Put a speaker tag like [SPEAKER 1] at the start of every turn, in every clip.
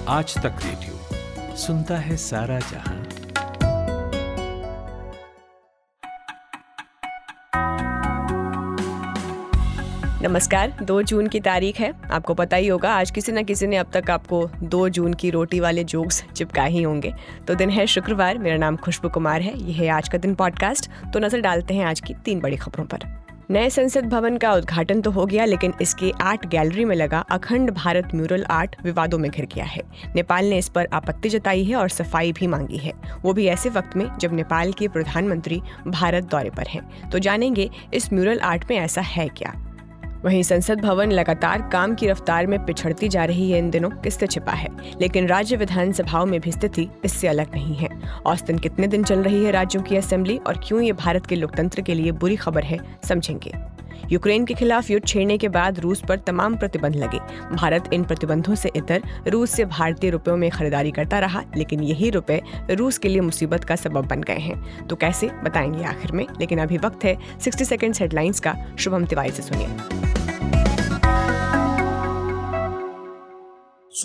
[SPEAKER 1] आज तक रेडियो सुनता है सारा जहां।
[SPEAKER 2] नमस्कार। 2 जून की तारीख है। आपको पता ही होगा आज किसी न किसी ने अब तक आपको 2 जून की रोटी वाले जोक्स चिपकाए ही होंगे। तो दिन है शुक्रवार। मेरा नाम खुशबू कुमार है। यह है आज का दिन पॉडकास्ट। तो नजर डालते हैं आज की 3 बड़ी खबरों पर। नए संसद भवन का उद्घाटन तो हो गया, लेकिन इसके आर्ट गैलरी में लगा अखंड भारत म्यूरल आर्ट विवादों में घिर गया है। नेपाल ने इस पर आपत्ति जताई है और सफाई भी मांगी है, वो भी ऐसे वक्त में जब नेपाल के प्रधानमंत्री भारत दौरे पर हैं। तो जानेंगे इस म्यूरल आर्ट में ऐसा है क्या। वहीं संसद भवन लगातार काम की रफ्तार में पिछड़ती जा रही है। इन दिनों किससे छिपा है, लेकिन राज्य विधानसभाओं में भी स्थिति इससे अलग नहीं है। औसतन कितने दिन चल रही है राज्यों की असेंबली और क्यों ये भारत के लोकतंत्र के लिए बुरी खबर है, समझेंगे। यूक्रेन के खिलाफ युद्ध छेड़ने के बाद रूस पर तमाम प्रतिबंध लगे। भारत इन प्रतिबंधों से इतर रूस से भारतीय रुपयों में खरीदारी करता रहा, लेकिन यही रुपए रूस के लिए मुसीबत का सबब बन गए हैं। तो कैसे, बताएंगे आखिर में। लेकिन अभी वक्त है 60 सेकंड्स हेडलाइंस का। शुभम तिवारी से सुनिए।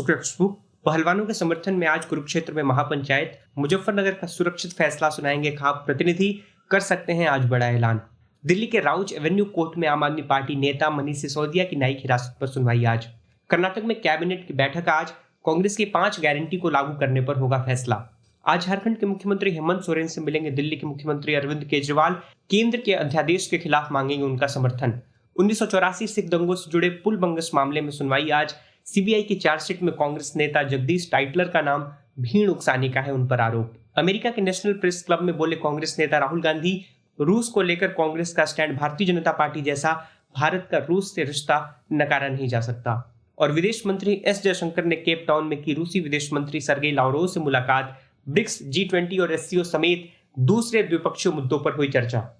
[SPEAKER 3] खुशबू, पहलवानों के समर्थन में आज कुरुक्षेत्र में महापंचायत। मुजफ्फरनगर का सुरक्षित फैसला सुनाएंगे खाप प्रतिनिधि। कर सकते हैं आज बड़ा ऐलान। दिल्ली के राउच एवेन्यू कोर्ट में आम आदमी पार्टी नेता मनीष सिसोदिया की न्यायिक हिरासत पर सुनवाई आज। कर्नाटक में कैबिनेट की बैठक आज। कांग्रेस की 5 गारंटी को लागू करने पर होगा फैसला। आज झारखंड के मुख्यमंत्री हेमंत सोरेन से मिलेंगे दिल्ली के मुख्यमंत्री अरविंद केजरीवाल। केंद्र के अध्यादेश के खिलाफ मांगेंगे उनका समर्थन। 1984 सिख दंगों से जुड़े पुल बंगस मामले में सुनवाई आज। सीबीआई की चार्जशीट में कांग्रेस नेता जगदीश टाइटलर का नाम भीड़ उकसाने का है उन पर आरोप। अमेरिका के नेशनल प्रेस क्लब में बोले कांग्रेस नेता राहुल गांधी। रूस को लेकर कांग्रेस का स्टैंड भारतीय जनता पार्टी जैसा, भारत का रूस से रिश्ता नकारा नहीं जा सकता। और विदेश मंत्री एस जयशंकर ने केप टाउन में की रूसी विदेश मंत्री सर्गेई लावरोव से मुलाकात। ब्रिक्स, G20 और SCO समेत दूसरे द्विपक्षीय मुद्दों पर हुई चर्चा।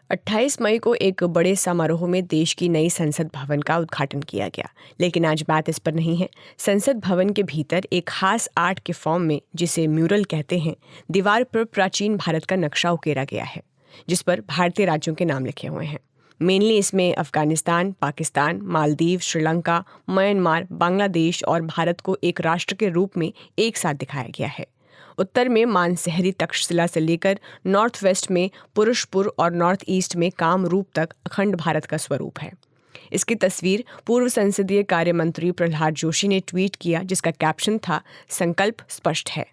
[SPEAKER 2] 28 मई को एक बड़े समारोह में देश की नई संसद भवन का उद्घाटन किया गया, लेकिन आज बात इस पर नहीं है। संसद भवन के भीतर एक खास आर्ट के फॉर्म में, जिसे म्यूरल कहते हैं, दीवार पर प्राचीन भारत का नक्शा उकेरा गया है, जिस पर भारतीय राज्यों के नाम लिखे हुए हैं। मेनली इसमें अफगानिस्तान, पाकिस्तान, मालदीव, श्रीलंका, म्यांमार, बांग्लादेश और भारत को एक राष्ट्र के रूप में एक साथ दिखाया गया है। उत्तर में मानसहरी तक्षशिला से लेकर नॉर्थ वेस्ट में पुरुषपुर और नॉर्थ ईस्ट में कामरूप तक अखंड भारत का स्वरूप है। इसकी तस्वीर पूर्व संसदीय कार्य मंत्री प्रहलाद जोशी ने ट्वीट किया, जिसका कैप्शन था, संकल्प स्पष्ट है।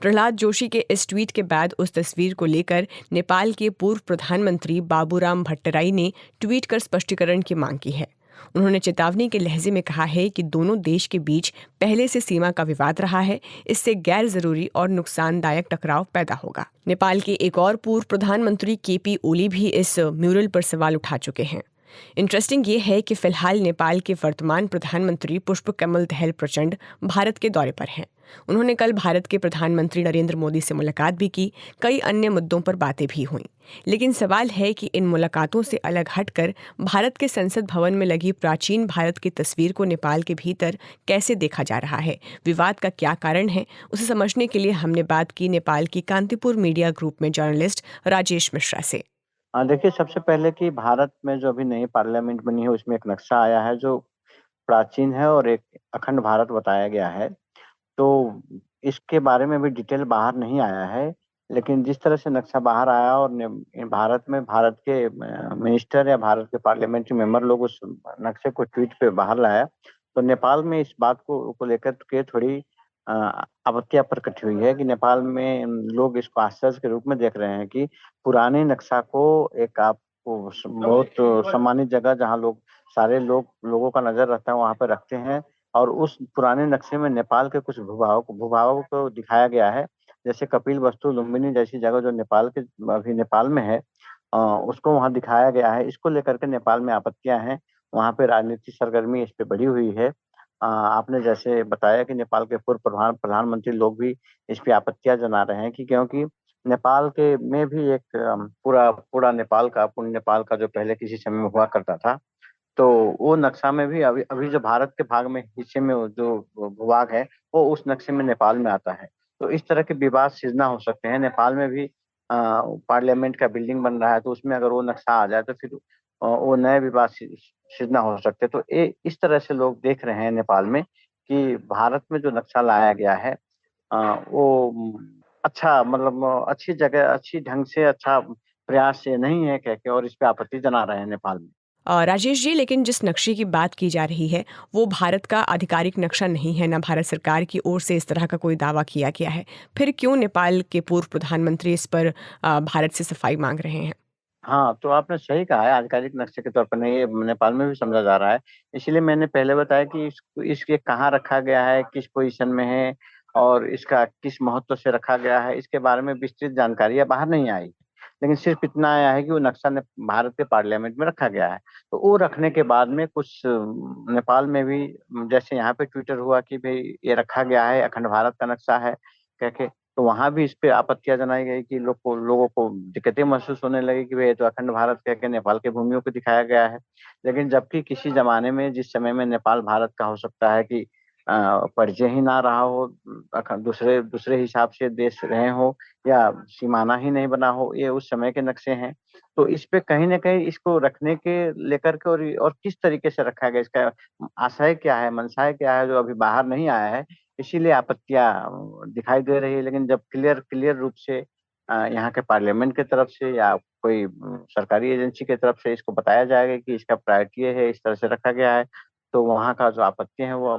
[SPEAKER 2] प्रहलाद जोशी के इस ट्वीट के बाद उस तस्वीर को लेकर नेपाल के पूर्व प्रधानमंत्री बाबूराम भट्टराई ने ट्वीट कर स्पष्टीकरण की मांग की है। उन्होंने चेतावनी के लहजे में कहा है कि दोनों देश के बीच पहले से सीमा का विवाद रहा है। इससे गैर जरूरी और नुकसानदायक टकराव पैदा होगा। नेपाल के एक और पूर्व प्रधानमंत्री KP ओली भी इस म्यूरल पर सवाल उठा चुके हैं। इंटरेस्टिंग ये है कि फिलहाल नेपाल के वर्तमान प्रधानमंत्री पुष्पकमल दहल प्रचंड भारत के दौरे पर हैं। उन्होंने कल भारत के प्रधानमंत्री नरेंद्र मोदी से मुलाकात भी की। कई अन्य मुद्दों पर बातें भी हुईं। लेकिन सवाल है कि इन मुलाकातों से अलग हटकर भारत के संसद भवन में लगी प्राचीन भारत की तस्वीर को नेपाल के भीतर कैसे देखा जा रहा है, विवाद का क्या कारण है, उसे समझने के लिए हमने बात की नेपाल की कांतिपुर मीडिया ग्रुप में जर्नलिस्ट राजेश मिश्रा से।
[SPEAKER 4] देखिए, सबसे पहले कि भारत में जो अभी नई पार्लियामेंट बनी है, उसमें एक नक्शा आया है जो प्राचीन है और एक अखंड भारत बताया गया है। तो इसके बारे में भी डिटेल बाहर नहीं आया है, लेकिन जिस तरह से नक्शा बाहर आया और भारत में भारत के मिनिस्टर या भारत के पार्लियामेंट्री मेंबर लोग उस नक्शे को ट्वीट पे बाहर लाया, तो नेपाल में इस बात को लेकर के थोड़ी आपत्तियां प्रकट हुई है कि नेपाल में लोग इसको आश्चर्य के रूप में देख रहे हैं कि पुराने नक्शा को एक आपको बहुत सम्मानित जगह जहां सारे लोगों का नजर रहता है वहां पर रखते हैं, और उस पुराने नक्शे में नेपाल के कुछ भूभागों को दिखाया गया है, जैसे कपिल वस्तु लुम्बिनी जैसी जगह जो अभी नेपाल में है, उसको वहां दिखाया गया है। इसको लेकर के नेपाल में आपत्तियां हैं। वहां पे राजनीतिक सरगर्मी इस पे बढ़ी हुई है। आपने जैसे बताया कि नेपाल के पूर्व प्रधानमंत्री लोग भी इस पे आपत्तियां जना रहे हैं कि क्योंकि नेपाल के में भी एक पूरा नेपाल का जो पहले किसी समय में हुआ करता था, तो वो नक्शा में भी अभी जो भारत के भाग में हिस्से में जो भूभाग है, वो उस नक्शे में नेपाल में आता है। तो इस तरह के विवाद सृजना हो सकते हैं। नेपाल में भी पार्लियामेंट का बिल्डिंग बन रहा है, तो उसमें अगर वो नक्शा आ जाए तो फिर वो नए विवाद सृजना हो सकते। तो इस तरह से लोग देख रहे हैं नेपाल में कि भारत में जो नक्शा लाया गया है वो अच्छा, मतलब अच्छी जगह, अच्छी ढंग से, अच्छा प्रयास से नहीं है कह के, और इस पे आपत्ति जना रहे हैं नेपाल में।
[SPEAKER 2] राजेश जी, लेकिन जिस नक्शे की बात की जा रही है वो भारत का आधिकारिक नक्शा नहीं है, ना भारत सरकार की ओर से इस तरह का कोई दावा किया गया है। फिर क्यों नेपाल के पूर्व प्रधानमंत्री इस पर भारत से सफाई मांग रहे हैं?
[SPEAKER 4] हाँ, तो आपने सही कहा है, आधिकारिक नक्शे के तौर पर नहीं, ये नेपाल में भी समझा जा रहा है। इसीलिए मैंने पहले बताया कि इसके कहाँ रखा गया है, किस पोजीशन में है और इसका किस महत्व से रखा गया है, इसके बारे में विस्तृत जानकारियाँ बाहर नहीं आई। लेकिन सिर्फ इतना आया है कि वो नक्शा ने भारत के पार्लियामेंट में रखा गया है। तो वो रखने के बाद में कुछ नेपाल में भी, जैसे यहाँ पे ट्विटर हुआ कि भई ये रखा गया है, अखंड भारत का नक्शा है कह के, तो वहाँ भी इस पे आपत्तियाँ जनाई गई कि लोगों को दिक्कतें महसूस होने लगी कि भई ये तो अखंड भारत कह के नेपाल के भूमियों को दिखाया गया है। लेकिन जबकि किसी ज़माने में, जिस समय में नेपाल भारत का हो सकता है कि परिचय ही ना रहा हो, दूसरे दूसरे हिसाब से देश रहे हों या सीमाना ही नहीं बना हो, ये उस समय के नक्शे हैं। तो इस पे कहीं न कहीं इसको रखने के लेकर के और किस तरीके से रखा गया, इसका आशय क्या है, मंशा क्या है, जो अभी बाहर नहीं आया है। इसीलिए आपत्तियाँ दिखाई दे रही है। लेकिन जब क्लियर क्लियर रूप से यहाँ के पार्लियामेंट की तरफ से या कोई सरकारी एजेंसी की तरफ से इसको बताया जाएगा कि इसका प्रायोरिटी ये है, इस तरह से रखा गया है, तो वहाँ का जो आपत्ति है वो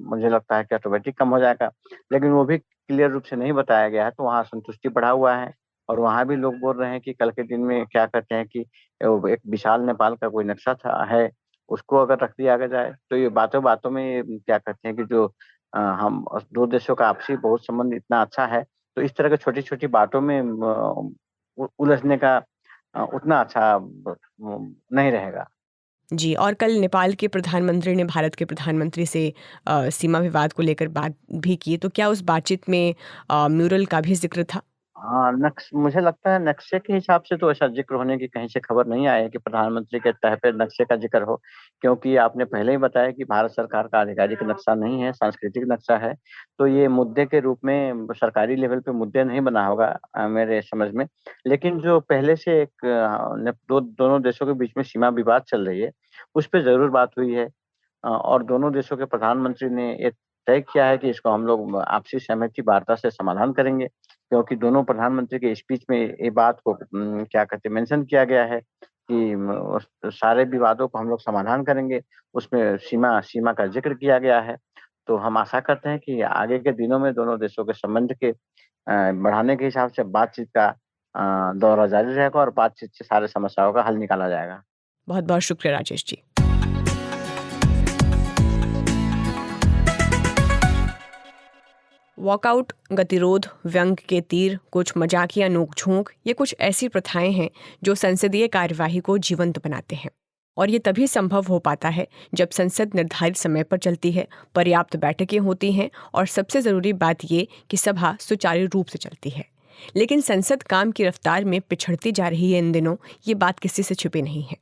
[SPEAKER 4] मुझे लगता है कि ऑटोमेटिक कम हो जाएगा। लेकिन वो भी क्लियर रूप से नहीं बताया गया है, तो वहाँ असंतुष्टि बढ़ा हुआ है और वहाँ भी लोग बोल रहे हैं कि कल के दिन में क्या कहते हैं कि वो एक विशाल नेपाल का कोई नक्शा है, उसको अगर रख दिया जाए, तो ये बातों-बातों में ये क्या कहते हैं कि जो हम 2 देशों का आपसी बहुत संबंध इतना अच्छा है, तो इस तरह की छोटी-छोटी बातों में उलझने का उतना अच्छा नहीं रहेगा।
[SPEAKER 2] जी, और कल नेपाल के प्रधानमंत्री ने भारत के प्रधानमंत्री से सीमा विवाद को लेकर बात भी की, तो क्या उस बातचीत में म्यूरल का भी ज़िक्र था?
[SPEAKER 4] हाँ, मुझे लगता है नक्शे के हिसाब से तो ऐसा ज़िक्र होने की कहीं से खबर नहीं आई है कि प्रधानमंत्री के तह पे नक्शे का ज़िक्र हो, क्योंकि आपने पहले ही बताया कि भारत सरकार का आधिकारिक नक्शा नहीं है, सांस्कृतिक नक्शा है। तो ये मुद्दे के रूप में सरकारी लेवल पे मुद्दे नहीं बना होगा मेरे समझ में। लेकिन जो पहले से एक दोनों देशों के बीच में सीमा विवाद चल रही है, उस पे ज़रूर बात हुई है। और दोनों देशों के प्रधानमंत्री ने ये तय किया है कि इसको हम लोग आपसी सहमति वार्ता से समाधान करेंगे, क्योंकि दोनों प्रधानमंत्री के स्पीच में ये बात को क्या कहते हैं, मेंशन किया गया है कि सारे विवादों को हम लोग समाधान करेंगे, उसमें सीमा सीमा का ज़िक्र किया गया है। तो हम आशा करते हैं कि आगे के दिनों में दोनों देशों के संबंध के बढ़ाने के हिसाब से बातचीत का दौर जारी रहेगा और बातचीत से सारी समस्याओं का हल निकाला जाएगा।
[SPEAKER 2] बहुत-बहुत शुक्रिया राजेश जी। वॉकआउट, गतिरोध, व्यंग के तीर, कुछ मजाकिया नोक-झोंक, ये कुछ ऐसी प्रथाएं हैं जो संसदीय कार्यवाही को जीवंत बनाते हैं। और ये तभी संभव हो पाता है जब संसद निर्धारित समय पर चलती है, पर्याप्त बैठकें होती हैं और सबसे ज़रूरी बात ये कि सभा सुचारू रूप से चलती है। लेकिन संसद काम की रफ्तार में पिछड़ती जा रही है इन दिनों, ये बात किसी से छुपी नहीं है।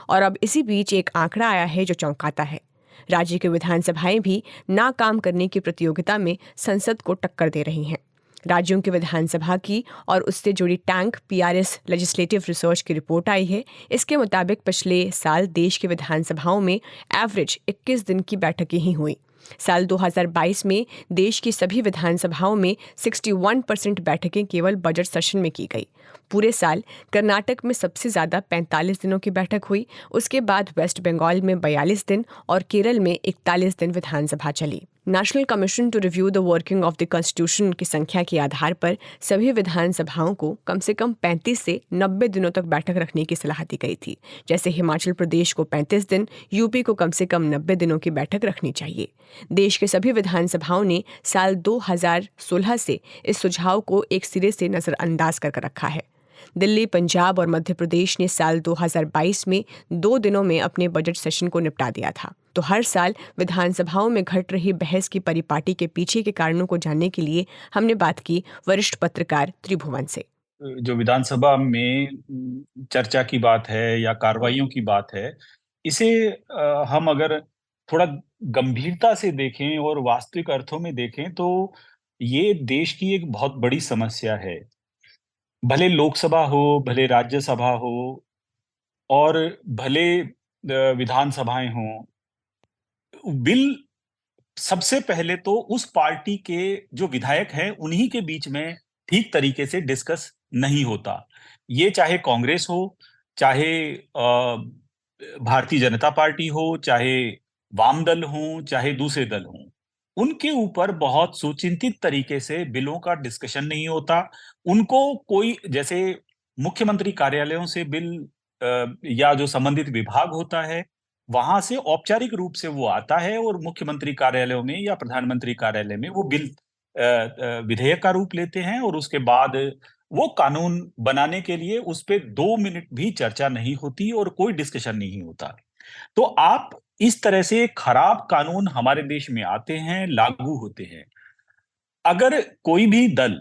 [SPEAKER 2] और अब इसी बीच एक आंकड़ा आया है जो चौंकाता है। राज्य की विधानसभाएं भी ना काम करने की प्रतियोगिता में संसद को टक्कर दे रही हैं। राज्यों की विधानसभा की और उससे जुड़ी टैंक PRS लेजिस्लेटिव रिसर्च की रिपोर्ट आई है। इसके मुताबिक पिछले साल देश की विधानसभाओं में एवरेज 21 दिन की बैठकें ही हुई। साल 2022 में देश की सभी विधानसभाओं में 61% बैठकें केवल बजट सेशन में की गई। पूरे साल कर्नाटक में सबसे ज़्यादा 45 दिनों की बैठक हुई, उसके बाद वेस्ट बंगाल में 42 दिन और केरल में 41 दिन विधानसभा चली। National commission to review the working of the constitution की संख्या के आधार पर सभी विधानसभाओं को कम से कम 35 से 90 दिनों तक बैठक रखने की सलाह दी गई थी। जैसे हिमाचल प्रदेश को 35 दिन, यूपी को कम से कम 90 दिनों की बैठक रखनी चाहिए। देश के सभी विधानसभाओं ने साल 2016 से इस सुझाव को एक सिरे से नज़रअंदाज कर रखा है। दिल्ली, पंजाब और मध्य प्रदेश ने साल 2022 में 2 दिनों में अपने बजट सेशन को निपटा दिया था। तो हर साल विधानसभाओं में घट रही बहस की परिपाटी के पीछे के कारणों को जानने के लिए हमने बात की वरिष्ठ पत्रकार त्रिभुवन से।
[SPEAKER 5] जो विधानसभा में चर्चा की बात है या कार्रवाइयों की बात है, इसे हम अगर थोड़ा गंभीरता से देखें और वास्तविक अर्थों में देखें तो ये देश की एक बहुत बड़ी समस्या है। भले लोकसभा हो, भले राज्यसभा हो और भले विधानसभाएं हों, बिल सबसे पहले तो उस पार्टी के जो विधायक हैं उन्हीं के बीच में ठीक तरीके से डिस्कस नहीं होता। ये चाहे कांग्रेस हो, चाहे भारतीय जनता पार्टी हो, चाहे वाम दल हों, चाहे दूसरे दल हों। उनके ऊपर बहुत सुचिंतित तरीके से बिलों का डिस्कशन नहीं होता। उनको कोई जैसे मुख्यमंत्री कार्यालयों से बिल या जो संबंधित विभाग होता है, वहां से औपचारिक रूप से वो आता है और मुख्यमंत्री कार्यालयों में या प्रधानमंत्री कार्यालय में वो बिल विधेयक का रूप लेते हैं और उसके बाद वो कानून बनाने के लिए उस पे 2 मिनट भी चर्चा नहीं होती और कोई डिस्कशन नहीं होता। तो आप इस तरह से खराब कानून हमारे देश में आते हैं, लागू होते हैं। अगर कोई भी दल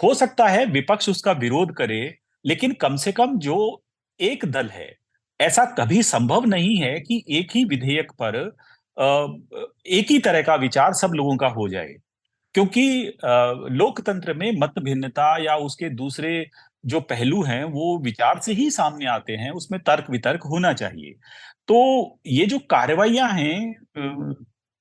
[SPEAKER 5] हो सकता है विपक्ष उसका विरोध करे, लेकिन कम से कम जो एक दल है, ऐसा कभी संभव नहीं है कि एक ही विधेयक पर एक ही तरह का विचार सब लोगों का हो जाए। क्योंकि लोकतंत्र में मत भिन्नता या उसके दूसरे जो पहलू हैं वो विचार से ही सामने आते हैं, उसमें तर्क वितर्क होना चाहिए। तो ये जो कार्रवाइयां हैं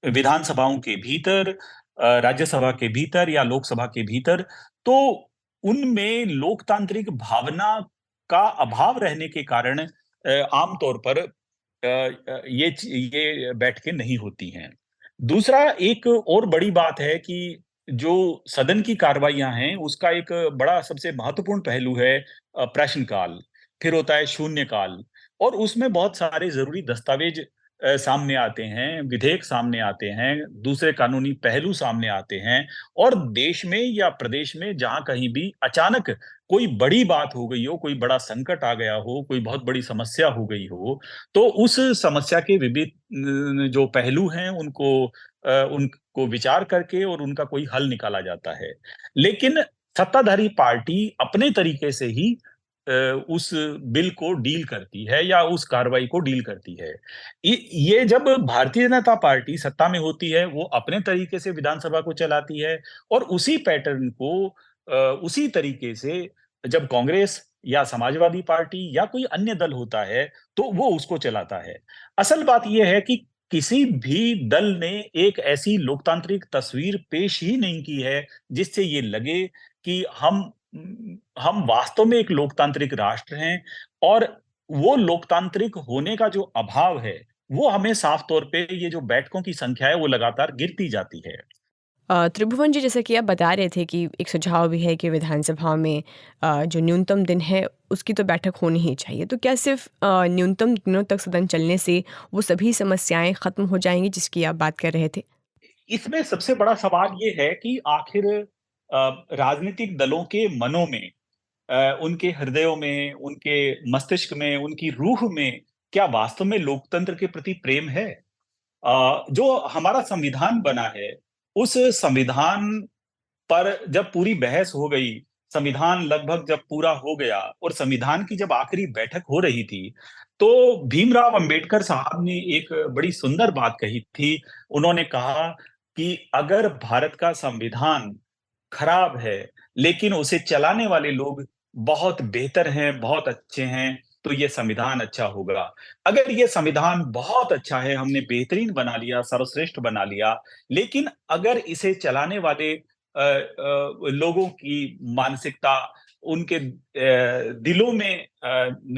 [SPEAKER 5] विधानसभाओं के भीतर, राज्यसभा के भीतर या लोकसभा के भीतर, तो उनमें लोकतांत्रिक भावना का अभाव रहने के कारण आमतौर पर ये बैठकें नहीं होती हैं। दूसरा एक और बड़ी बात है कि जो सदन की कार्रवाइयाँ हैं, उसका एक बड़ा सबसे महत्वपूर्ण पहलू है प्रश्नकाल, फिर होता है शून्यकाल और उसमें बहुत सारे ज़रूरी दस्तावेज सामने आते हैं, विधेयक सामने आते हैं, दूसरे कानूनी पहलू सामने आते हैं और देश में या प्रदेश में जहाँ कहीं भी अचानक कोई बड़ी बात हो गई हो, कोई बड़ा संकट आ गया हो, कोई बहुत बड़ी समस्या हो गई हो, तो उस समस्या के विविध जो पहलू हैं उनको विचार करके और उनका कोई हल निकाला जाता है। लेकिन सत्ताधारी पार्टी अपने तरीके से ही उस बिल को डील करती है या उस कार्रवाई को डील करती है। ये जब भारतीय जनता पार्टी सत्ता में होती है, वो अपने तरीके से विधानसभा को चलाती है और उसी पैटर्न को उसी तरीके से जब कांग्रेस या समाजवादी पार्टी या कोई अन्य दल होता है, तो वो उसको चलाता है। असल बात ये है कि किसी भी दल ने एक ऐसी लोकतांत्रिक तस्वीर पेश ही नहीं की है, जिससे ये लगे कि हम वास्तव में एक लोकतांत्रिक राष्ट्र हैं और वो लोकतांत्रिक होने का जो अभाव है, वो हमें साफ तौर पे ये जो बैठकों की संख्या है, वो लगातार गिरती जाती है।
[SPEAKER 2] त्रिभुवन जी, जैसा कि आप बता रहे थे कि एक सुझाव भी है कि विधानसभा में जो न्यूनतम दिन है उसकी तो बैठक होनी ही चाहिए। तो क्या सिर्फ न्यूनतम दिनों तक सदन चलने से वो सभी समस्याएं खत्म हो जाएंगी जिसकी आप बात कर रहे थे?
[SPEAKER 5] इसमें सबसे बड़ा सवाल ये है कि आखिर राजनीतिक दलों के मनों में, उनके हृदयों में, उनके मस्तिष्क में, उनकी रूह में क्या वास्तव में लोकतंत्र के प्रति प्रेम है? जो हमारा संविधान बना है, उस संविधान पर जब पूरी बहस हो गई, संविधान लगभग जब पूरा हो गया और संविधान की जब आखिरी बैठक हो रही थी, तो भीमराव अंबेडकर साहब ने एक बड़ी सुंदर बात कही थी। उन्होंने कहा कि अगर भारत का संविधान खराब है, लेकिन उसे चलाने वाले लोग बहुत बेहतर हैं, बहुत अच्छे हैं, तो ये संविधान अच्छा होगा। अगर ये संविधान बहुत अच्छा है, हमने बेहतरीन बना लिया, सर्वश्रेष्ठ बना लिया, लेकिन अगर इसे चलाने वाले लोगों की मानसिकता, उनके दिलों में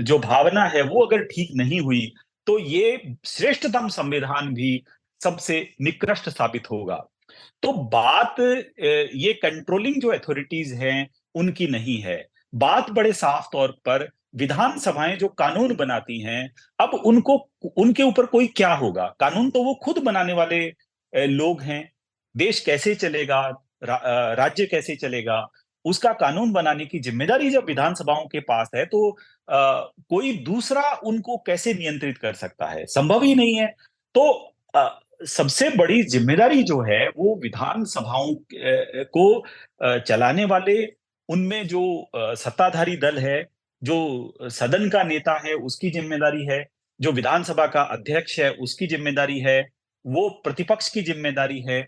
[SPEAKER 5] जो भावना है, वो अगर ठीक नहीं हुई, तो ये श्रेष्ठतम संविधान भी सबसे निकृष्ट साबित होगा। तो बात ये कंट्रोलिंग जो अथॉरिटीज हैं उनकी नहीं है। बात बड़े साफ तौर पर विधानसभाएं जो कानून बनाती हैं, अब उनको उनके ऊपर कोई क्या होगा? कानून तो वो खुद बनाने वाले लोग हैं। देश कैसे चलेगा, राज्य कैसे चलेगा, उसका कानून बनाने की जिम्मेदारी जब विधानसभाओं के पास है, तो कोई दूसरा उनको कैसे नियंत्रित कर सकता है? संभव ही नहीं है। तो सबसे बड़ी जिम्मेदारी जो है वो विधानसभाओं को चलाने वाले, उनमें जो सत्ताधारी दल है, जो सदन का नेता है उसकी जिम्मेदारी है, जो विधानसभा का अध्यक्ष है उसकी जिम्मेदारी है, वो प्रतिपक्ष की जिम्मेदारी है।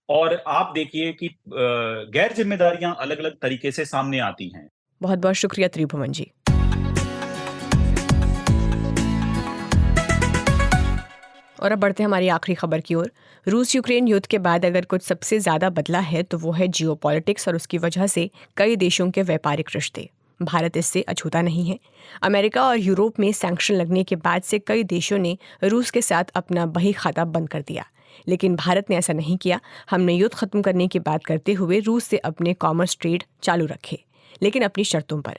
[SPEAKER 5] और आप देखिए कि गैर जिम्मेदारियां अलग-अलग तरीके से सामने आती हैं।
[SPEAKER 2] बहुत बहुत शुक्रिया त्रिभुवन जी। और अब बढ़ते हैं हमारी आखिरी खबर की ओर। रूस यूक्रेन युद्ध के बाद अगर कुछ सबसे ज़्यादा बदला है तो वो है जियोपॉलिटिक्स और उसकी वजह से कई देशों के व्यापारिक रिश्ते। भारत इससे अछूता नहीं है। अमेरिका और यूरोप में सैंक्शन लगने के बाद से कई देशों ने रूस के साथ अपना बही खाता बंद कर दिया, लेकिन भारत ने ऐसा नहीं किया। हमने युद्ध खत्म करने की बात करते हुए रूस से अपने कॉमर्स ट्रेड चालू रखे, लेकिन अपनी शर्तों पर।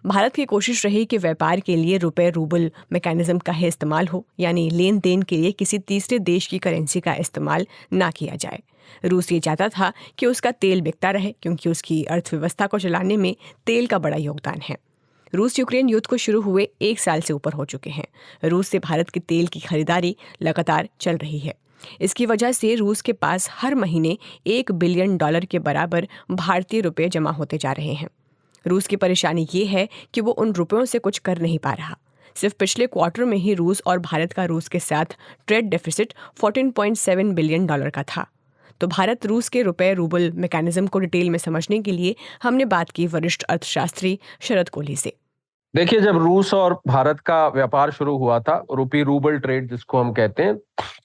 [SPEAKER 2] भारत की कोशिश रही कि व्यापार के लिए रुपए रूबल मैकेनिज्म का ही इस्तेमाल हो, यानी लेन देन के लिए किसी तीसरे देश की करेंसी का इस्तेमाल ना किया जाए। रूस ये चाहता था कि उसका तेल बिकता रहे, क्योंकि उसकी अर्थव्यवस्था को चलाने में तेल का बड़ा योगदान है। रूस यूक्रेन युद्ध को शुरू हुए 1 साल से ऊपर हो चुके हैं। रूस से भारत के तेल की खरीदारी लगातार चल रही है। इसकी वजह से रूस के पास हर महीने $1 बिलियन के बराबर भारतीय रुपए जमा होते जा रहे हैं। रूस की परेशानी ये है कि वो उन रुपयों से कुछ कर नहीं पा रहा। सिर्फ पिछले क्वार्टर में ही रूस और भारत का रूस के साथ ट्रेड डेफिसिट $14.7 बिलियन का था। तो भारत रूस के रुपए रूबल मैकेनिज्म को डिटेल में समझने के लिए हमने बात की वरिष्ठ अर्थशास्त्री शरद कोहली से।
[SPEAKER 6] देखिए, जब रूस और भारत का व्यापार शुरू हुआ था, रूपी रूबल ट्रेड जिसको हम कहते हैं,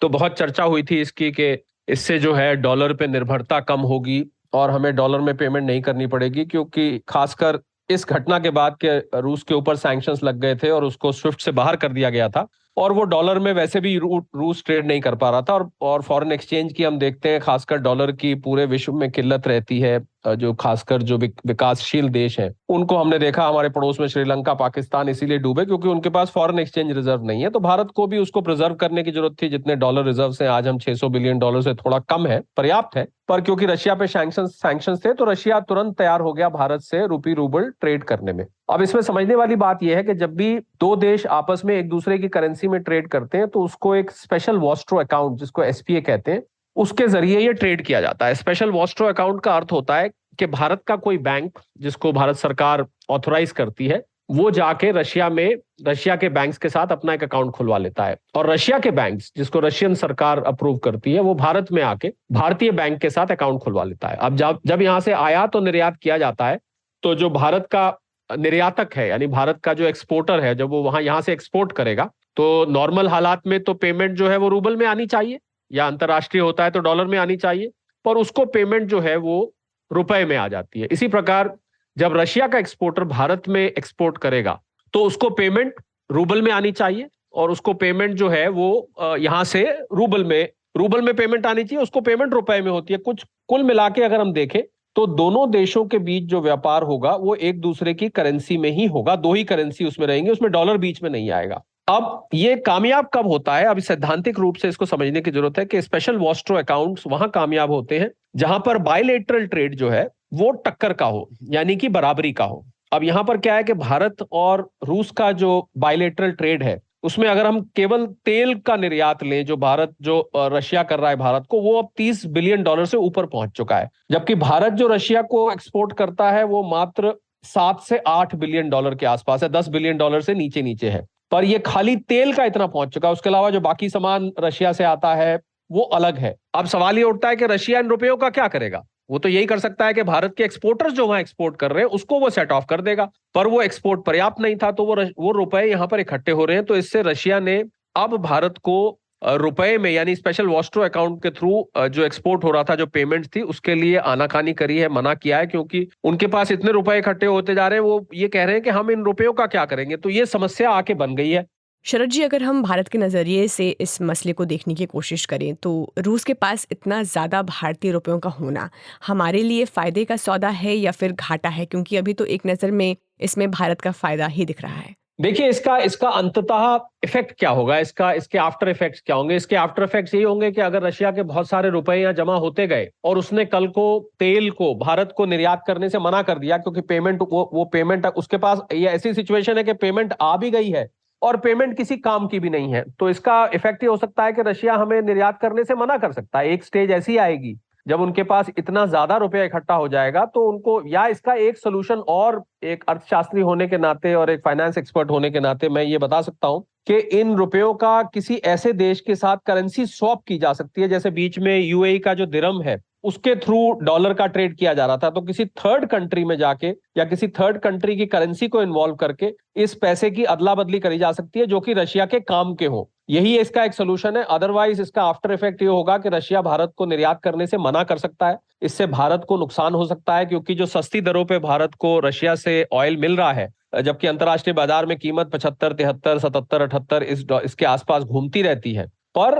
[SPEAKER 6] तो बहुत चर्चा हुई थी इसकी कि इससे जो है डॉलर पे निर्भरता कम होगी और हमें डॉलर में पेमेंट नहीं करनी पड़ेगी, क्योंकि खासकर इस घटना के बाद के रूस के ऊपर सैंक्शंस लग गए थे और उसको स्विफ्ट से बाहर कर दिया गया था और वो डॉलर में वैसे भी रूस ट्रेड नहीं कर पा रहा था। और फॉरेन एक्सचेंज की हम देखते हैं, खासकर डॉलर की पूरे विश्व में किल्लत रहती है। जो खासकर जो विकासशील देश हैं, उनको हमने देखा हमारे पड़ोस में श्रीलंका, पाकिस्तान इसीलिए डूबे क्योंकि उनके पास फॉरेन एक्सचेंज रिजर्व नहीं है। तो भारत को भी उसको प्रिजर्व करने की जरूरत थी। जितने डॉलर रिजर्व हैं आज हम $600 बिलियन से थोड़ा कम है, पर्याप्त है, पर क्योंकि रशिया पे सैंक्शंस थे तो रशिया तुरंत तैयार हो गया भारत से रूपी रूबल ट्रेड करने में। अब इसमें समझने वाली बात यह है कि जब भी दो देश आपस में एक दूसरे की करेंसी में ट्रेड करते हैं तो उसको एक स्पेशल वॉस्ट्रो अकाउंट, जिसको एसपीए कहते हैं, उसके जरिए ये ट्रेड किया जाता है। स्पेशल वॉस्ट्रो अकाउंट का अर्थ होता है कि भारत का कोई बैंक जिसको भारत सरकार ऑथोराइज करती है, वो जाके रशिया के बैंक्स के साथ अपना एक अकाउंट खुलवा लेता है और रशिया के बैंक्स जिसको रशियन सरकार अप्रूव करती है, वो भारत में आके भारतीय बैंक के साथ अकाउंट खुलवा लेता है। अब जब यहां से आयात और निर्यात किया जाता है तो जो भारत का निर्यातक है, यानी भारत का जो एक्सपोर्टर है, जब वो यहां से एक्सपोर्ट करेगा तो नॉर्मल हालात में तो पेमेंट जो है वो रूबल में आनी चाहिए, या अंतरराष्ट्रीय होता है तो डॉलर में आनी चाहिए, पर उसको पेमेंट जो है वो रुपए में आ जाती है। इसी प्रकार जब रशिया का एक्सपोर्टर भारत में एक्सपोर्ट करेगा तो उसको पेमेंट रूबल में आनी चाहिए और उसको पेमेंट जो है वो यहां से रूबल में पेमेंट आनी चाहिए, उसको पेमेंट रुपए में होती है। कुल मिला के अगर हम देखें तो दोनों देशों के बीच जो व्यापार होगा वो एक दूसरे की करेंसी में ही होगा। 2 ही करेंसी उसमें रहेंगी, उसमें डॉलर बीच में नहीं आएगा। अब ये कामयाब कब होता है? अब सैद्धांतिक रूप से इसको समझने की जरूरत है कि स्पेशल वॉस्ट्रो अकाउंट्स वहां कामयाब होते हैं जहां पर बायलैटरल ट्रेड जो है वो टक्कर का हो, यानी कि बराबरी का हो। अब यहां पर क्या है कि भारत और रूस का जो बायलैटरल ट्रेड है उसमें अगर हम केवल तेल का निर्यात लें, जो रशिया कर रहा है भारत को, वो अब $30 बिलियन से ऊपर पहुंच चुका है, जबकि भारत जो रशिया को एक्सपोर्ट करता है वो मात्र $7 से $8 बिलियन के आसपास है, $10 बिलियन से नीचे है। पर ये खाली तेल का इतना पहुंच चुका है, उसके अलावा जो बाकी सामान रशिया से आता है वो अलग है। अब सवाल ये उठता है कि रशिया इन रुपयों का क्या करेगा? वो तो यही कर सकता है कि भारत के एक्सपोर्टर्स जो वहां एक्सपोर्ट कर रहे हैं उसको वो सेट ऑफ कर देगा, पर वो एक्सपोर्ट पर्याप्त नहीं था तो वो रुपए यहां पर इकट्ठे हो रहे हैं। तो इससे रशिया ने अब भारत को रुपए में, यानी स्पेशल वॉस्ट्रो अकाउंट के थ्रू जो एक्सपोर्ट हो रहा था, जो पेमेंट थी, उसके लिए आनाकानी करी है, मना किया है, क्योंकि उनके पास इतने रुपए इकट्ठे होते जा रहे हैं। वो ये कह रहे हैं कि हम इन रुपयों का क्या करेंगे। तो ये समस्या आके बन गई है।
[SPEAKER 2] शरद जी, अगर हम भारत के नज़रिए से इस मसले को देखने की कोशिश करें तो रूस के पास इतना ज़्यादा भारतीय रुपयों का होना हमारे लिए फ़ायदे का सौदा है या फिर घाटा है? क्योंकि अभी तो एक नज़र में इसमें भारत का फ़ायदा ही दिख रहा है।
[SPEAKER 6] देखिए, इसका अंततः इफेक्ट क्या होगा, इसके आफ्टर इफेक्ट्स क्या होंगे? इसके आफ्टर इफेक्ट्स यही होंगे कि अगर रशिया के बहुत सारे रुपए यहाँ जमा होते गए और उसने कल को तेल को भारत को निर्यात करने से मना कर दिया, क्योंकि पेमेंट वो पेमेंट उसके पास, ये ऐसी सिचुएशन है कि पेमेंट आ भी गई है और पेमेंट किसी काम की भी नहीं है, तो इसका इफेक्ट ये हो सकता है कि रशिया हमें निर्यात करने से मना कर सकता है। एक स्टेज ऐसी आएगी जब उनके पास इतना ज्यादा रुपया इकट्ठा हो जाएगा तो उनको, या इसका एक सोल्यूशन, और एक अर्थशास्त्री होने के नाते और एक फाइनेंस एक्सपर्ट होने के नाते मैं ये बता सकता हूं कि इन रुपयों का किसी ऐसे देश के साथ करेंसी स्वैप की जा सकती है। जैसे बीच में यूएई का जो दिरहम है उसके थ्रू डॉलर का ट्रेड किया जा रहा था। तो किसी थर्ड कंट्री में जाके या किसी थर्ड कंट्री की करेंसी को इन्वॉल्व करके इस पैसे की अदला बदली करी जा सकती है जो कि रशिया के काम के हो। यही इसका एक सोल्यूशन है। अदरवाइज इसका आफ्टर इफेक्ट ये होगा कि रशिया भारत को निर्यात करने से मना कर सकता है। इससे भारत को नुकसान हो सकता है, क्योंकि जो सस्ती दरों पे भारत को रशिया से ऑयल मिल रहा है, जबकि अंतर्राष्ट्रीय बाजार में कीमत 75, 73, 77, 78 इसके आसपास घूमती रहती है, पर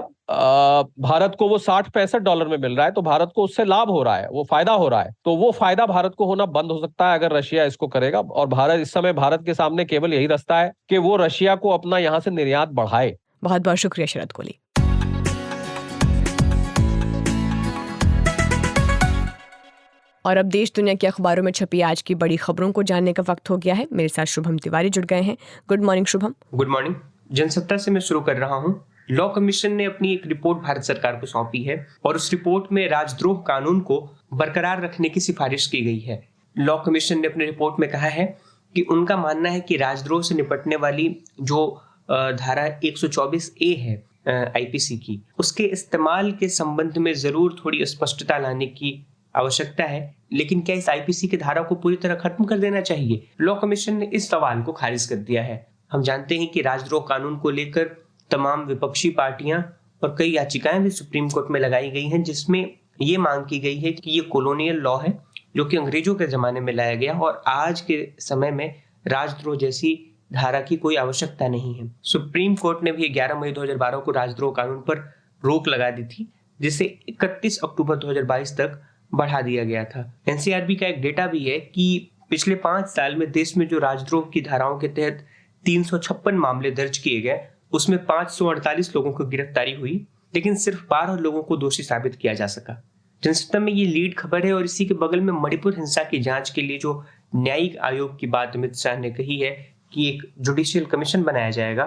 [SPEAKER 6] भारत को वो 60-65 डॉलर में मिल रहा है, तो भारत को उससे लाभ हो रहा है, वो फायदा हो रहा है। तो वो फायदा भारत को होना बंद हो सकता है अगर रशिया इसको करेगा। और भारत इस समय भारत के सामने केवल यही रास्ता है कि वो रशिया को अपना यहाँ से निर्यात बढ़ाए।
[SPEAKER 2] बहुत बहुत शुक्रिया शरद कोहली। और अब देश दुनिया के अखबारों में छपी आज की बड़ी खबरों को जानने का वक्त हो गया है। मेरे साथ शुभम तिवारी जुड़ गए हैं। Good morning Shubham.
[SPEAKER 3] Good morning. Jansatta से मैं शुरू कर रहा हूँ। लॉ कमीशन ने अपनी एक रिपोर्ट भारत सरकार को सौंपी है और उस रिपोर्ट में राजद्रोह कानून को बरकरार रखने की सिफारिश की गई है। लॉ कमीशन ने अपनी रिपोर्ट में कहा है कि उनका मानना है कि राजद्रोह से निपटने वाली जो धारा 124A है आईपीसी की, उसके इस्तेमाल के संबंध में जरूर थोड़ी स्पष्टता लाने की आवश्यकता है। लेकिन क्या इस आईपीसी की धारा को पूरी तरह खत्म कर देना चाहिए? लॉ कमीशन ने इस सवाल को खारिज कर दिया है। हम जानते हैं कि राजद्रोह कानून को लेकर तमाम विपक्षी पार्टियां और कई याचिकाएं भी सुप्रीम कोर्ट में लगाई गई हैं, जिसमें ये मांग की गई है कि ये कॉलोनियल लॉ है जो कि अंग्रेजों के जमाने में लाया गया और आज के समय में राजद्रोह जैसी धारा की कोई आवश्यकता नहीं है। सुप्रीम कोर्ट ने भी 11 मई 2012 को राजद्रोह कानून पर रोक लगा दी थी, जिसे 31 अक्टूबर 2022 तक बढ़ा दिया गया था। एनसीआरबी का एक डेटा भी है कि पिछले 5 साल में देश में जो राजद्रोह की धाराओं के तहत 356 मामले दर्ज किए गए, उसमें 548 लोगों को गिरफ्तारी हुई, लेकिन सिर्फ 12 लोगों को दोषी साबित किया जा सका। जनसत्ता में ये लीड खबर है और इसी के बगल में मणिपुर हिंसा की जांच के लिए जो न्यायिक आयोग की बात अमित शाह ने कही है कि एक जुडिशियल कमीशन बनाया जाएगा।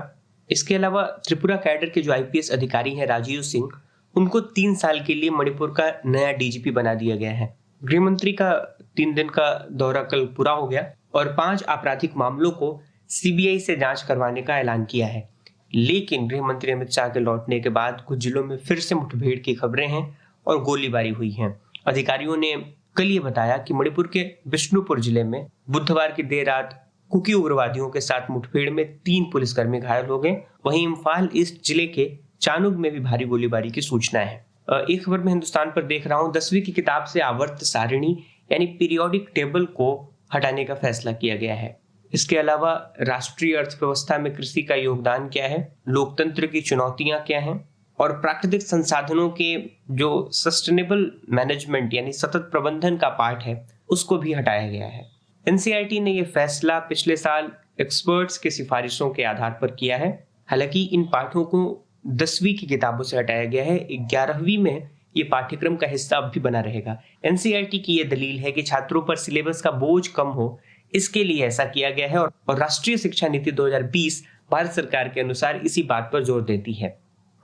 [SPEAKER 3] इसके अलावा त्रिपुरा कैडर के जो आईपीएस अधिकारी हैं राजीव सिंह, उनको 3 साल के लिए मणिपुर का नया डीजीपी बना दिया गया है। गृह मंत्री का 3 दिन का दौरा कल पूरा हो गया और 5 आपराधिक मामलों को सीबीआई से जांच करवाने का ऐलान किया है। लेकिन गृह मंत्री अमित शाह के लौटने के बाद कुछ जिलों में फिर से मुठभेड़ की खबरें हैं और गोलीबारी हुई है। अधिकारियों ने कल ये बताया कि मणिपुर के बिष्णुपुर जिले में बुधवार की देर रात कुकी उग्रवादियों के साथ मुठभेड़ में 3 पुलिसकर्मी घायल हो गए। वहीं इम्फाल ईस्ट जिले के चानुग में भी भारी गोलीबारी की सूचना है। एक खबर में हिंदुस्तान पर देख रहा हूँ, 10वीं की किताब से आवर्त सारिणी यानी पीरियोडिक टेबल को हटाने का फैसला किया गया है। इसके अलावा राष्ट्रीय अर्थव्यवस्था में कृषि का योगदान क्या है, लोकतंत्र की चुनौतियां क्या हैं और प्राकृतिक संसाधनों के जो सस्टेनेबल मैनेजमेंट यानी सतत प्रबंधन का पार्ट है, उसको भी हटाया गया है। एनसीईआरटी ने यह फैसला पिछले साल एक्सपर्ट्स के सिफारिशों के आधार पर किया है। हालांकि इन पाठों को 10वीं की किताबों से हटाया गया है। 11वीं में ये पाठ्यक्रम का हिस्सा अब भी बना रहेगा। एनसीईआरटी की यह दलील है कि छात्रों पर सिलेबस का बोझ कम हो, इसके लिए ऐसा किया गया है और राष्ट्रीय शिक्षा नीति 2020 भारत सरकार के अनुसार इसी बात पर जोर देती है।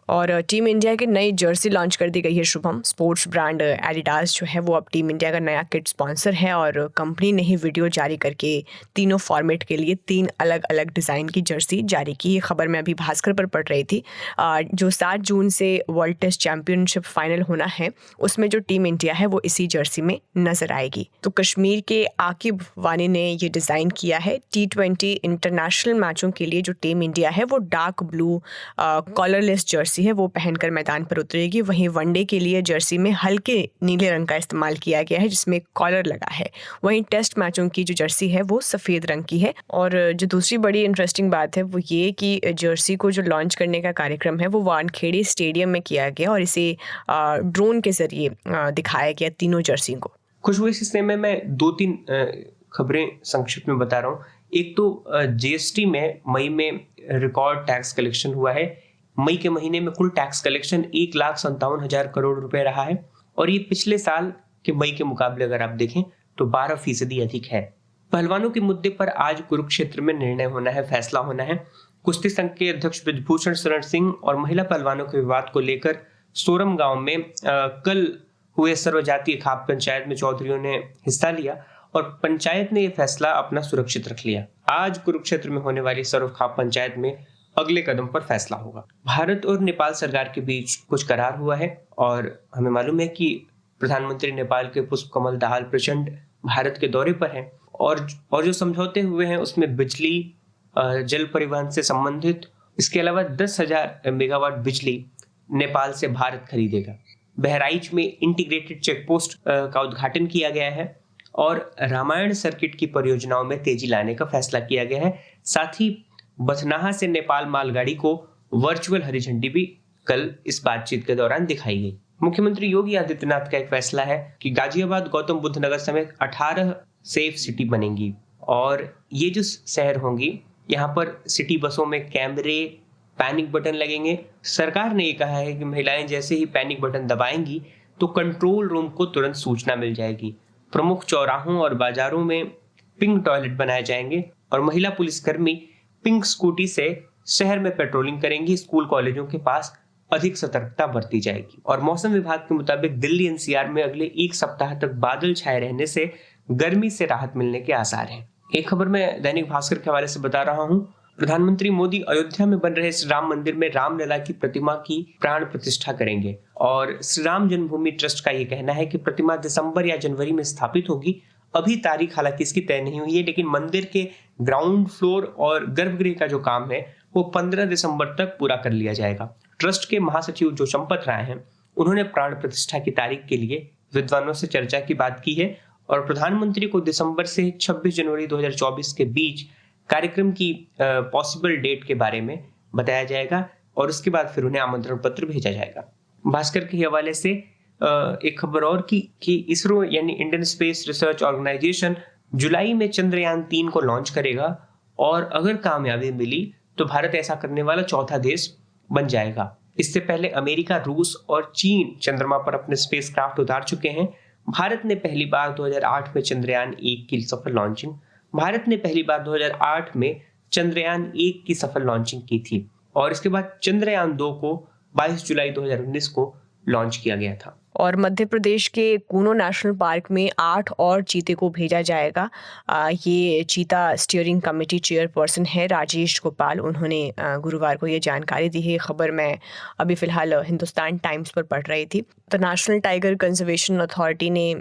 [SPEAKER 2] और टीम इंडिया की नई जर्सी लॉन्च कर दी गई है शुभम। स्पोर्ट्स ब्रांड एडिडास जो है वो अब टीम इंडिया का नया किट स्पॉन्सर है और कंपनी ने ही वीडियो जारी करके तीनों फॉर्मेट के लिए 3 अलग अलग डिज़ाइन की जर्सी जारी की। ये खबर मैं अभी भास्कर पर पढ़ रही थी। जो 7 जून से वर्ल्ड टेस्ट चैंपियनशिप फाइनल होना है, उसमें जो टीम इंडिया है वो इसी जर्सी में नजर आएगी। तो कश्मीर के आकिब वानी ने ये डिज़ाइन किया है। T20 इंटरनेशनल मैचों के लिए जो टीम इंडिया है वो डार्क ब्लू कॉलरलेस जर्सी है वो पहनकर मैदान पर उतरेगी। वहीं वनडे के लिए जर्सी में हल्के नीले रंग का इस्तेमाल किया गया है जिसमें कॉलर लगा है। वहीं टेस्ट मैचों की जो जर्सी है वो सफ़ेद रंग की है। और जो दूसरी बड़ी इंटरेस्टिंग बात है वो ये कि जर्सी को जो लॉन्च करने का कार्यक्रम है वो वानखेड़े स्टेडियम में किया गया और इसे ड्रोन के जरिए दिखाया गया तीनों जर्सी को।
[SPEAKER 3] खुशबू, इस हिस्से में मैं 2-3 खबरें संक्षिप्त में बता रहा हूँ। एक तो जीएसटी में मई में रिकॉर्ड टैक्स कलेक्शन हुआ है। मई के महीने में कुल टैक्स कलेक्शन 1,57,000 करोड़ रुपए रहा है और ये पिछले साल के मई के मुकाबले अगर आप देखें तो 12% अधिक है। पहलवानों के मुद्दे पर आज कुरुक्षेत्र में निर्णय होना है, फैसला होना है। कुश्ती संघ के अध्यक्ष ब्रजभूषण शरण सिंह और महिला पहलवानों के विवाद को लेकर सोरम गांव में कल हुए सर्वजातीय खाप पंचायत में चौधरियों ने हिस्सा लिया और पंचायत ने यह फैसला अपना सुरक्षित रख लिया। आज कुरुक्षेत्र में होने वाली सर्व खाप पंचायत में अगले कदम पर फैसला होगा। भारत और नेपाल सरकार के बीच कुछ करार हुआ है और हमें मालूम है कि प्रधानमंत्री नेपाल के पुष्प कमल दाहाल प्रचंड भारत के दौरे पर हैं और जो समझौते हुए हैं उसमें बिजली, जल परिवहन से संबंधित, इसके अलावा 10,000 मेगावाट बिजली नेपाल से भारत खरीदेगा। बहराइच में इंटीग्रेटेड चेक पोस्ट का उद्घाटन किया गया है और रामायण सर्किट की परियोजनाओं में तेजी लाने का फैसला किया गया है। साथ ही बथनाहा से नेपाल मालगाड़ी को वर्चुअल हरी झंडी भी कल इस बातचीत के दौरान दिखाई गई। मुख्यमंत्री योगी आदित्यनाथ का एक फैसला है कि गाजियाबाद, गौतम बुद्ध नगर समेत 18 सेफ सिटी बनेंगी और ये जो शहर होंगी यहाँ पर सिटी बसों में कैमरे, पैनिक बटन लगेंगे। सरकार ने ये कहा है कि महिलाएं जैसे ही पैनिक बटन दबाएंगी तो कंट्रोल रूम को तुरंत सूचना मिल जाएगी। प्रमुख चौराहों और बाजारों में पिंक टॉयलेट बनाए जाएंगे और महिला पुलिसकर्मी पिंक स्कूटी से शहर में पेट्रोलिंग करेंगी। स्कूल कॉलेजों के पास अधिक सतर्कता बरती जाएगी। और मौसम विभाग के मुताबिक दिल्ली एनसीआर में अगले एक सप्ताह तक बादल छाए रहने से गर्मी से राहत मिलने के आसार हैं। एक खबर मैं दैनिक भास्कर के हवाले से बता रहा हूं। प्रधानमंत्री मोदी अयोध्या में बन रहे श्री राम मंदिर में रामलला की प्रतिमा की प्राण प्रतिष्ठा करेंगे और श्री राम जन्मभूमि ट्रस्ट का यह कहना है कि प्रतिमा दिसंबर या जनवरी में स्थापित होगी। अभी तारीख हालांकि इसकी तय नहीं हुई है, लेकिन मंदिर के ग्राउंड फ्लोर और गर्भगृह का जो काम है वो 15 दिसंबर तक पूरा कर लिया जाएगा। ट्रस्ट के महासचिव जो चंपत राय हैं, उन्होंने प्राण प्रतिष्ठा की तारीख के लिए विद्वानों से चर्चा की बात की है और प्रधानमंत्री को दिसंबर से 26 जनवरी 2024 के बीच कार्यक्रम की पॉसिबल डेट के बारे में बताया जाएगा और उसके बाद फिर उन्हें आमंत्रण पत्र भेजा जाएगा। भास्कर के हवाले से एक खबर और कि इसरो यानी इंडियन स्पेस रिसर्च ऑर्गेनाइजेशन जुलाई में चंद्रयान 3 को लॉन्च करेगा और अगर कामयाबी मिली तो भारत ऐसा करने वाला चौथा देश बन जाएगा। इससे पहले अमेरिका, रूस और चीन चंद्रमा पर अपने स्पेसक्राफ्ट उतार चुके हैं। भारत ने पहली बार 2008 में चंद्रयान 1 की सफल लॉन्चिंग भारत ने पहली बार 2008 में चंद्रयान 1 की सफल लॉन्चिंग की थी और इसके बाद चंद्रयान 2 को 22 जुलाई 2019 को लॉन्च किया गया था।
[SPEAKER 2] और मध्य प्रदेश के कूनो नेशनल पार्क में 8 और चीते को भेजा जाएगा। ये चीता स्टीयरिंग कमेटी चेयरपर्सन है राजेश गोपाल, उन्होंने गुरुवार को ये जानकारी दी है। खबर मैं अभी फ़िलहाल हिंदुस्तान टाइम्स पर पढ़ रही थी। तो नेशनल टाइगर कंजर्वेशन अथॉरिटी ने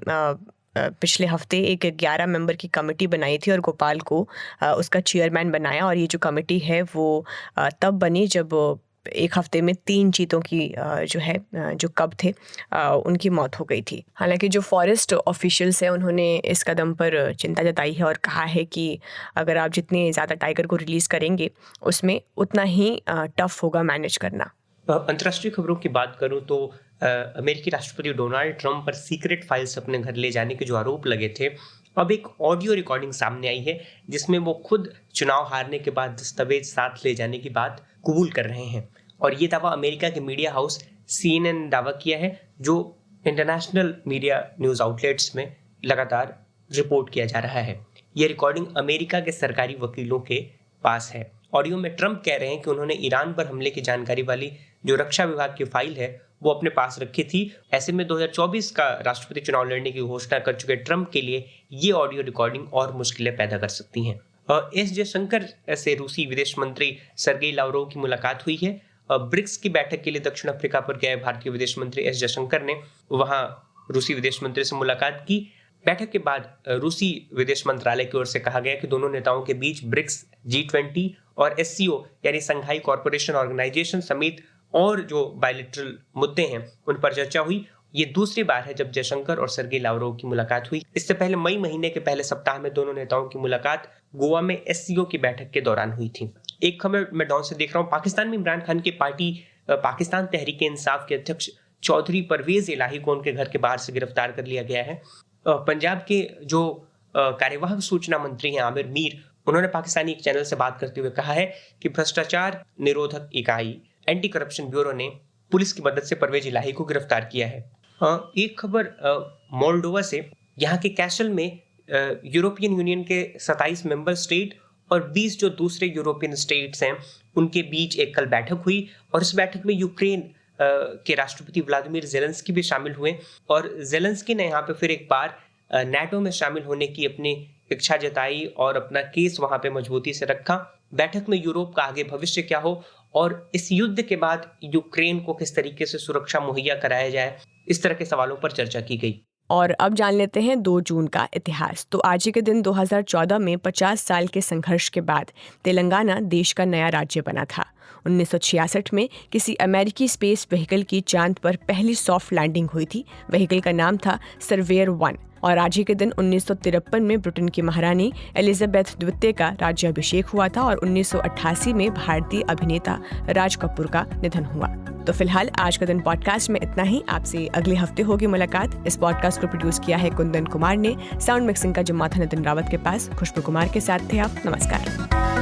[SPEAKER 2] पिछले हफ्ते एक 11 मेंबर की कमेटी बनाई थी और गोपाल को उसका चेयरमैन बनाया और ये जो कमेटी है वो तब बनी जब एक हफ्ते में 3 चीतों की जो कब थे उनकी मौत हो गई थी। हालांकि जो फॉरेस्ट ऑफिशियल्स हैं उन्होंने इस कदम पर चिंता जताई है और कहा है कि अगर आप जितने ज़्यादा टाइगर को रिलीज़ करेंगे उसमें उतना ही टफ होगा मैनेज करना।
[SPEAKER 3] अंतर्राष्ट्रीय खबरों की बात करूं तो अमेरिकी राष्ट्रपति डोनाल्ड ट्रंप पर सीक्रेट फाइल्स अपने घर ले जाने के जो आरोप लगे थे, अब एक ऑडियो रिकॉर्डिंग सामने आई है जिसमें वो खुद चुनाव हारने के बाद दस्तावेज साथ ले जाने की बात कबूल कर रहे हैं और ये दावा अमेरिका के मीडिया हाउस CNN ने दावा किया है, जो इंटरनेशनल मीडिया न्यूज़ आउटलेट्स में लगातार रिपोर्ट किया जा रहा है। ये रिकॉर्डिंग अमेरिका के सरकारी वकीलों के पास है। ऑडियो में ट्रंप कह रहे हैं कि उन्होंने ईरान पर हमले की जानकारी वाली जो रक्षा विभाग की फाइल है वो अपने पास रखी थी। ऐसे में 2024 का राष्ट्रपति चुनाव लड़ने की घोषणा कर चुके ट्रंप के लिए ये ऑडियो रिकॉर्डिंग और मुश्किलें पैदा कर सकती हैं। एस जयशंकर से रूसी विदेश मंत्री सर्गेई लावरोव की मुलाकात हुई है। ब्रिक्स की बैठक के लिए दक्षिण अफ्रीका पर गए भारतीय विदेश मंत्री एस जयशंकर ने वहां रूसी विदेश मंत्री से मुलाकात की। बैठक के बाद रूसी विदेश मंत्रालय की ओर से कहा गया कि दोनों नेताओं के बीच ब्रिक्स, G20 और SCO यानी संघाई कॉरपोरेशन ऑर्गेनाइजेशन समेत और जो बायलैटरल मुद्दे हैं उन पर चर्चा हुई। ये दूसरी बार है जब जयशंकर और सर्गेई लावरोव की मुलाकात हुई। इससे पहले मई महीने के पहले सप्ताह में दोनों नेताओं की मुलाकात गोवा में SCO की बैठक के दौरान हुई थी। एक खबर मैं डॉन से देख रहा हूँ, पाकिस्तान में इमरान खान की पार्टी पाकिस्तान तहरीक-ए-इंसाफ के अध्यक्ष चौधरी परवेज इलाही को उनके घर के बाहर से गिरफ्तार कर लिया गया है। पंजाब के जो कार्यवाहक सूचना मंत्री हैं आमिर मीर, उन्होंने पाकिस्तानी एक चैनल से बात करते हुए कहा है कि भ्रष्टाचार निरोधक इकाई एंटी करप्शन ब्यूरो ने पुलिस की मदद से परवेज इलाही को गिरफ्तार किया है। एक खबर मोल्डोवा से, यहाँ के कैसल में यूरोपियन यूनियन के 27 मेंबर स्टेट और 20 जो दूसरे यूरोपियन स्टेट्स हैं उनके बीच एक कल बैठक हुई और इस बैठक में यूक्रेन के राष्ट्रपति व्लादिमीर ज़ेलेंस्की भी शामिल हुए और ज़ेलेंस्की ने यहाँ पे फिर एक बार नाटो में शामिल होने की अपनी इच्छा जताई और अपना केस वहाँ पे मजबूती से रखा। बैठक में यूरोप का आगे भविष्य क्या हो और इस युद्ध के बाद यूक्रेन को किस तरीके से सुरक्षा मुहैया कराया जाए, इस तरह के सवालों पर चर्चा की गई।
[SPEAKER 2] और अब जान लेते हैं 2 जून का इतिहास। तो आज ही के दिन 2014 में 50 साल के संघर्ष के बाद तेलंगाना देश का नया राज्य बना था। 1966 में किसी अमेरिकी स्पेस व्हीकल की चांद पर पहली सॉफ्ट लैंडिंग हुई थी। व्हीकल का नाम था सर्वेयर 1। और आज ही के दिन 1953 में ब्रिटेन की महारानी एलिजाबेथ द्वितीय का राज्याभिषेक हुआ था और 1988 में भारतीय अभिनेता राज कपूर का निधन हुआ। तो फिलहाल आज का दिन पॉडकास्ट में इतना ही। आपसे अगले हफ्ते होगी मुलाकात। इस पॉडकास्ट को प्रोड्यूस किया है कुंदन कुमार ने। साउंड मिक्सिंग का जिम्मा था नितिन रावत के पास। खुशबू कुमार के साथ थे आप। नमस्कार।